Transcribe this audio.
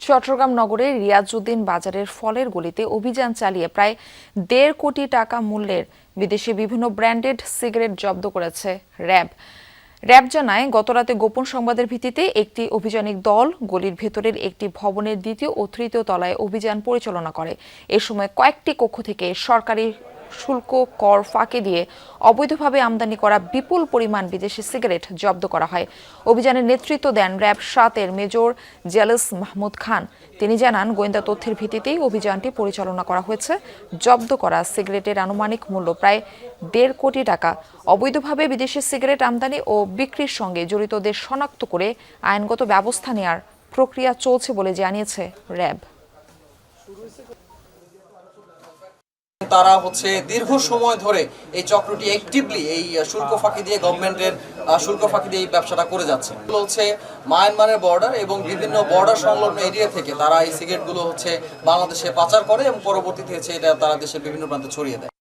চট্টগ্রাম নগরের রিয়াজউদ্দিন বাজারের ফলের গলিতে অভিযান চালিয়ে প্রায় ১.৫ কোটি টাকা মূল্যের বিদেশি বিভিন্ন ব্র্যান্ডেড সিগারেট জব্দ করেছে র্যাব। র্যাব জানায়, গতরাতে গোপন সংবাদের ভিত্তিতে একটি অভিযানিক দল গলির ভেতরের একটি ভবনের দ্বিতীয় ও তৃতীয় তলায় অভিযান পরিচালনা করে। এ সময় কয়েকটি কক্ষ থেকে সরকারি শুল্ক কর ফাঁকি দিয়ে অবৈধভাবে আমদানি করা বিপুল পরিমাণ বিদেশি সিগারেট জব্দ করা হয়। অভিযানের নেতৃত্ব দেন র্যাব ৭-এর মেজর জেলস মাহমুদ খান। তিনি জানান, গোয়েন্দা তথ্যের ভিত্তিতেই অভিযানটি পরিচালনা করা হয়েছে। জব্দ করা সিগারেটের আনুমানিক মূল্য প্রায় ১.৫ কোটি টাকা। অবৈধভাবে বিদেশি সিগারেট আমদানি ও বিক্রির সঙ্গে জড়িতদের শনাক্ত করে আইনগত ব্যবস্থা নেওয়ার প্রক্রিয়া চলছে বলে জানিয়েছে র্যাব। তারা দীর্ঘ সময় ধরে এই চক্রটি অ্যাক্টিভলি এই শুল্ক ফাঁকি দিয়ে গভর্নমেন্টের শুল্ক ফাঁকি দিয়ে এই ব্যবসাটা করে যাচ্ছে। মায়ানমারের বর্ডার এবং বিভিন্ন বর্ডার সংলগ্ন এরিয়া থেকে তারা এই সিগারেটগুলো বাংলাদেশে পাচার করে এবং পরবর্তীতে এটা তারা দেশের বিভিন্ন প্রান্তে ছড়িয়ে দেয়।